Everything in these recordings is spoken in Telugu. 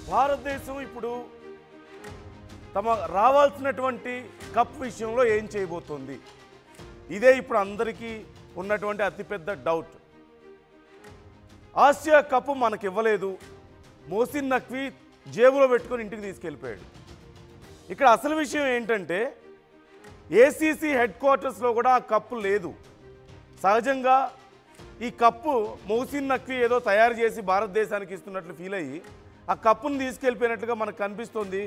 భారతదేశం ఇప్పుడు తమ రావాల్సినటువంటి కప్ విషయంలో ఏం చేయబోతోంది? ఇదే ఇప్పుడు అందరికీ ఉన్నటువంటి అతిపెద్ద డౌట్. ఆసియా కప్ మనకి ఇవ్వలేదు, మోసిన్ నఖ్వీ జేబులో పెట్టుకొని ఇంటికి తీసుకెళ్ళిపోయాడు. ఇక్కడ అసలు విషయం ఏంటంటే ఏసీసీ హెడ్ క్వార్టర్స్లో కూడా ఆ కప్పు లేదు. సహజంగా ఈ కప్పు మోసిన్ నఖ్వీ ఏదో తయారు చేసి భారతదేశానికి ఇస్తున్నట్లు ఫీల్ అయ్యి ఆ కప్పును తీసుకెళ్ళిపోయినట్లుగా మనకు కనిపిస్తోంది.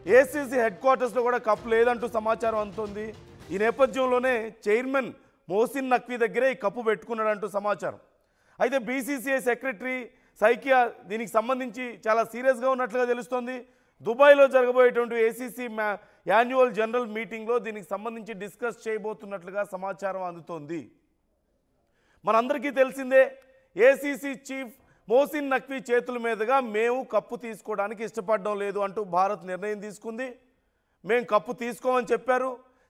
ఏసీసీ హెడ్ క్వార్టర్స్లో కూడా కప్పు లేదంటూ సమాచారం అందుతోంది. ఈ నేపథ్యంలోనే చైర్మన్ మోసిన్ నఖ్వీ దగ్గరే ఈ కప్పు పెట్టుకున్నాడంటూ సమాచారం. అయితే బీసీసీఐ సెక్రటరీ సైకియా దీనికి సంబంధించి చాలా సీరియస్గా ఉన్నట్లుగా తెలుస్తోంది. దుబాయ్లో జరగబోయేటువంటి ఏసీసీ యాన్యువల్ జనరల్ మీటింగ్లో దీనికి సంబంధించి డిస్కస్ చేయబోతున్నట్లుగా సమాచారం అందుతోంది. మనందరికీ తెలిసిందే, ఏసీసీ చీఫ్ మోసిన్ నఖ్వీ చేతుల మీదుగా మేము కప్పు తీసుకోవడానికి ఇష్టపడడం లేదు అంటూ భారత్ నిర్ణయం తీసుకుంది. మేము కప్పు తీసుకోమని చెప్పారు.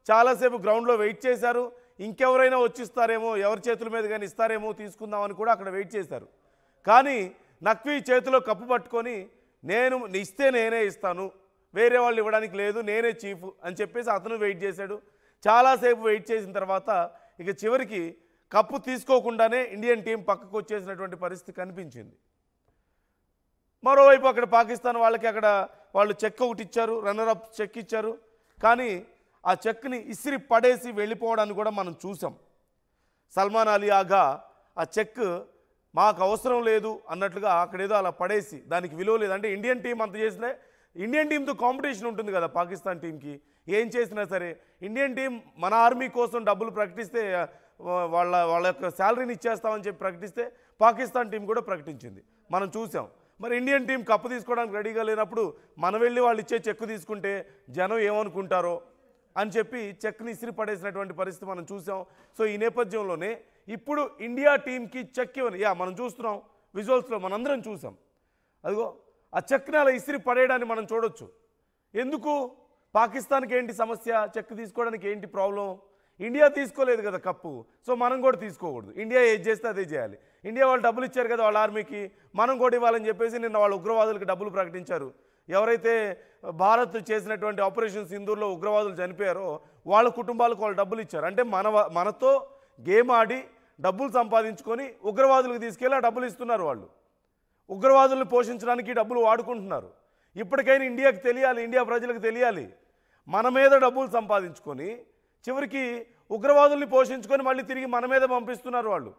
చాలాసేపు గ్రౌండ్లో వెయిట్ చేశారు. ఇంకెవరైనా వచ్చిస్తారేమో, ఎవరి చేతుల మీద కానీ ఇస్తారేమో తీసుకుందామని కూడా అక్కడ వెయిట్ చేశారు. కానీ నఖ్వీ చేతిలో కప్పు పట్టుకొని నేను ఇస్తే నేనే ఇస్తాను, వేరే వాళ్ళు ఇవ్వడానికి లేదు, నేనే చీఫ్ అని చెప్పేసి అతను వెయిట్ చేశాడు. చాలాసేపు వెయిట్ చేసిన తర్వాత ఇక చివరికి కప్పు తీసుకోకుండానే ఇండియన్ టీం పక్కకు వచ్చేసినటువంటి పరిస్థితి కనిపించింది. మరోవైపు అక్కడ పాకిస్తాన్ వాళ్ళకి వాళ్ళు చెక్ ఒకటి ఇచ్చారు, రన్నరప్ చెక్ ఇచ్చారు. కానీ ఆ చెక్ని ఇసిరి పడేసి వెళ్ళిపోవడాన్ని కూడా మనం చూసాం. సల్మాన్ అలీ ఆగా ఆ చెక్ మాకు అవసరం లేదు అన్నట్లుగా అక్కడేదో అలా పడేసి దానికి విలువ లేదు. అంటే ఇండియన్ టీం అంత చేసినా ఇండియన్ టీంతో కాంపిటీషన్ ఉంటుంది కదా పాకిస్తాన్ టీంకి. ఏం చేసినా సరే ఇండియన్ టీం మన ఆర్మీ కోసం డబ్బులు ప్రకటిస్తే వాళ్ళ యొక్క శాలరీని ఇచ్చేస్తామని చెప్పి ప్రకటిస్తే పాకిస్తాన్ టీం కూడా ప్రకటించింది, మనం చూసాం. మరి ఇండియన్ టీం కప్పు తీసుకోవడానికి రెడీగా లేనప్పుడు మనం వెళ్ళి వాళ్ళు ఇచ్చే చెక్కు తీసుకుంటే జనం ఏమనుకుంటారో అని చెప్పి చెక్ని ఇసిరి పడేసినటువంటి పరిస్థితి మనం చూసాం. సో ఈ నేపథ్యంలోనే ఇప్పుడు ఇండియా టీంకి చెక్ ఇవ్వని మనం చూస్తున్నాం, విజువల్స్లో మనందరం చూసాం. అదిగో ఆ చెక్ని అలా ఇసిరి పడేయడాన్ని మనం చూడొచ్చు. ఎందుకు? పాకిస్తాన్కి ఏంటి సమస్య? చెక్ తీసుకోవడానికి ఏంటి ప్రాబ్లం? ఇండియా తీసుకోలేదు కదా కప్పు, సో మనం కూడా తీసుకోకూడదు. ఇండియా ఏది చేస్తే అదే చేయాలి. ఇండియా వాళ్ళు డబ్బులు ఇచ్చారు కదా వాళ్ళ ఆర్మీకి, మనం కూడా ఇవ్వాలని చెప్పేసి నిన్న వాళ్ళ ఉగ్రవాదులకు డబ్బులు ప్రకటించారు. ఎవరైతే భారత్ చేసినటువంటి ఆపరేషన్ సింధూర్లో ఉగ్రవాదులు చనిపోయారో వాళ్ళ కుటుంబాలకు వాళ్ళు డబ్బులు ఇచ్చారు. అంటే మనతో గేమ్ ఆడి డబ్బులు సంపాదించుకొని ఉగ్రవాదులకు తీసుకెళ్ళి ఆ డబ్బులు ఇస్తున్నారు. వాళ్ళు ఉగ్రవాదులను పోషించడానికి డబ్బులు వాడుకుంటున్నారు. ఇప్పటికైనా ఇండియాకి తెలియాలి, ఇండియా ప్రజలకు తెలియాలి, మన మీద డబ్బులు సంపాదించుకొని చివరికి ఉగ్రవాదుల్ని పోషించుకొని మళ్ళీ తిరిగి మన మీద పంపిస్తున్నారు వాళ్ళు.